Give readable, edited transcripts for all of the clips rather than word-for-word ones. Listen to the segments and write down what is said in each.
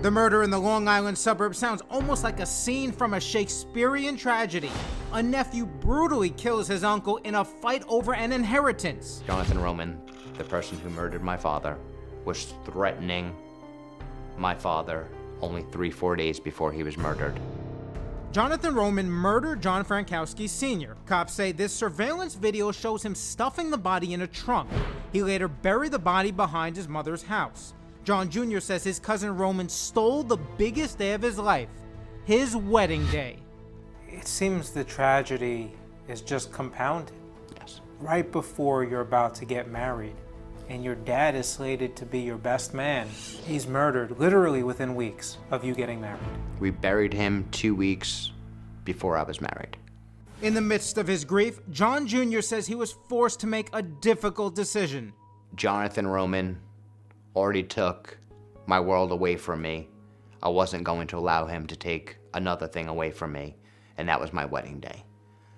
The murder in the Long Island suburb sounds almost like a scene from a Shakespearean tragedy. A nephew brutally kills his uncle in a fight over an inheritance. Jonathan Roman, the person who murdered my father, was threatening my father only 3-4 days before he was murdered. Jonathan Roman murdered John Frankowski Sr. Cops say this surveillance video shows him stuffing the body in a trunk. He later buried the body behind his mother's house. John Jr. says his cousin Roman stole the biggest day of his life, his wedding day. It seems the tragedy is just compounded. Yes. Right before you're about to get married, and your dad is slated to be your best man, he's murdered literally within weeks of you getting married. We buried him 2 weeks before I was married. In the midst of his grief, John Jr. says he was forced to make a difficult decision. Jonathan Roman already took my world away from me. I wasn't going to allow him to take another thing away from me, and that was my wedding day.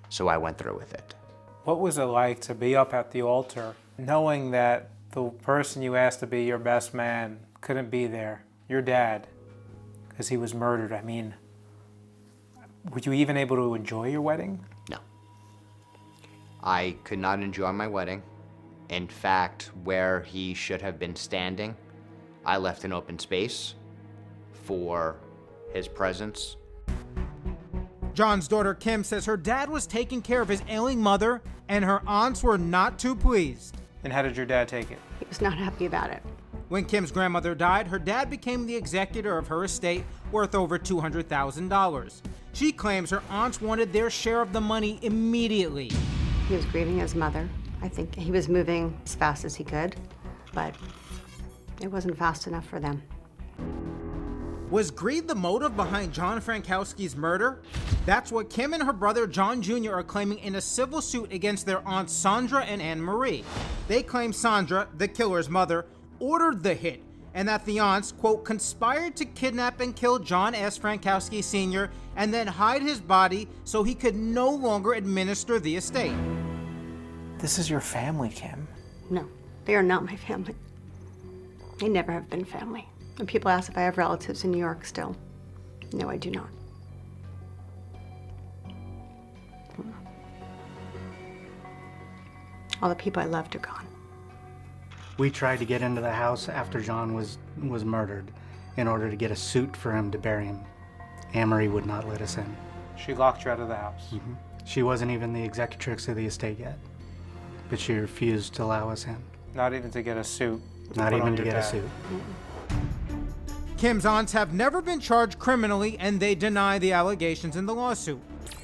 So I went through with it. What was it like to be up at the altar, knowing that the person you asked to be your best man couldn't be there, your dad, because he was murdered? I mean, were you even able to enjoy your wedding? No. I could not enjoy my wedding. In fact, where he should have been standing, I left an open space for his presence. John's daughter Kim says her dad was taking care of his ailing mother, and her aunts were not too pleased. And how did your dad take it? He was not happy about it. When Kim's grandmother died, her dad became the executor of her estate, worth over $200,000. She claims her aunts wanted their share of the money immediately. He was grieving his mother. I think he was moving as fast as he could, but it wasn't fast enough for them. Was greed the motive behind John Frankowski's murder? That's what Kim and her brother John Jr. are claiming in a civil suit against their aunts Sandra and Anne Marie. They claim Sandra, the killer's mother, ordered the hit, and that the aunts, quote, conspired to kidnap and kill John S. Frankowski Sr. and then hide his body so he could no longer administer the estate. This is your family, Kim. No, they are not my family. They never have been family. When people ask if I have relatives in New York still, no, I do not. All the people I loved are gone. We tried to get into the house after John was murdered in order to get a suit for him to bury him. Anne-Marie would not let us in. She locked you out of the house. She wasn't even the executrix of the estate yet, but she refused to allow us in. Not even to get a suit. Not even to get a suit. Kim's aunts have never been charged criminally, and they deny the allegations in the lawsuit.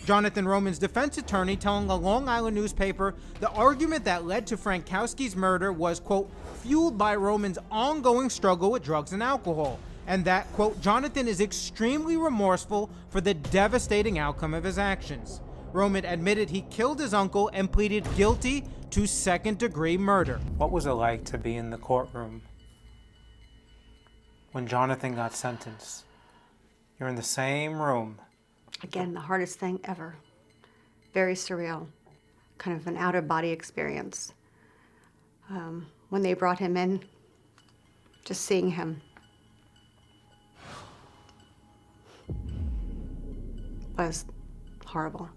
Jonathan Roman's defense attorney telling a Long Island newspaper the argument that led to Frankowski's murder was, quote, fueled by Roman's ongoing struggle with drugs and alcohol, and that, quote, Jonathan is extremely remorseful for the devastating outcome of his actions. Roman admitted he killed his uncle and pleaded guilty to second-degree murder. What was it like to be in the courtroom when Jonathan got sentenced? You're in the same room. Again, the hardest thing ever. Very surreal, kind of an out-of-body experience. When they brought him in, just seeing him was horrible.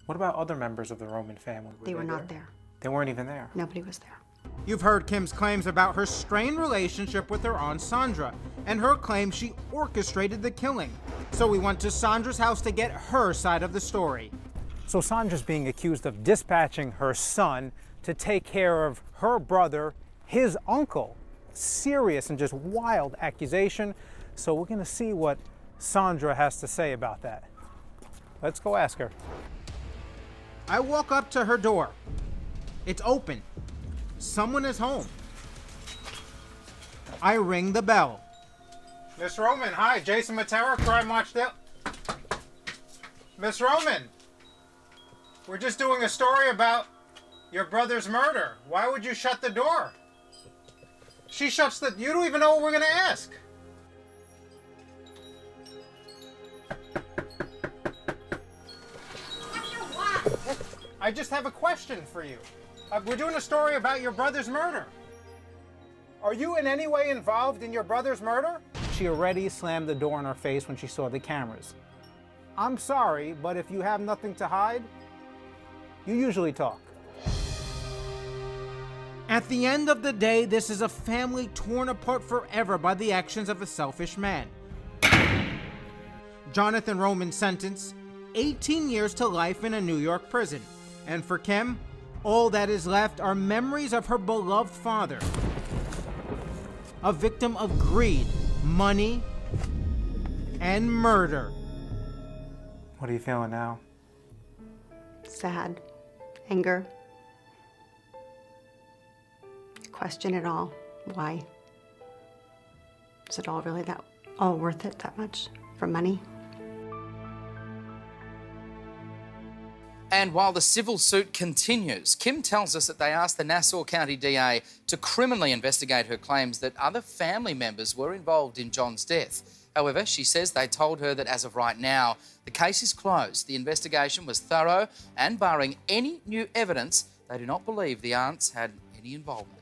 What about other members of the Roman family? They were not there. They weren't even there. Nobody was there. You've heard Kim's claims about her strained relationship with her aunt Sandra, and her claim she orchestrated the killing. So we went to Sandra's house to get her side of the story. So Sandra's being accused of dispatching her son to take care of her brother, his uncle. Serious and just wild accusation. So we're gonna see what Sandra has to say about that. Let's go ask her. I walk up to her door. It's open. Someone is home. I ring the bell. Miss Roman, hi, Jason Matera, Crime Watch Daily. Miss Roman, we're just doing a story about your brother's murder. Why would you shut the door? She shuts the... You don't even know what we're going to ask. I just have a question for you. We're doing a story about your brother's murder. Are you in any way involved in your brother's murder? she already slammed the door in her face when she saw the cameras. I'm sorry, but if you have nothing to hide, you usually talk. At the end of the day, this is a family torn apart forever by the actions of a selfish man. Jonathan Roman's sentence, 18 years to life in a New York prison. And for Kim, all that is left are memories of her beloved father. A victim of greed, money, and murder. What are you feeling now? Sad, anger. Question it all. Why? Is it all really all worth it that much for money? And while the civil suit continues, Kim tells us that they asked the Nassau County DA to criminally investigate her claims that other family members were involved in John's death. However, she says they told her that as of right now, the case is closed. The investigation was thorough and barring any new evidence, they do not believe the aunts had any involvement.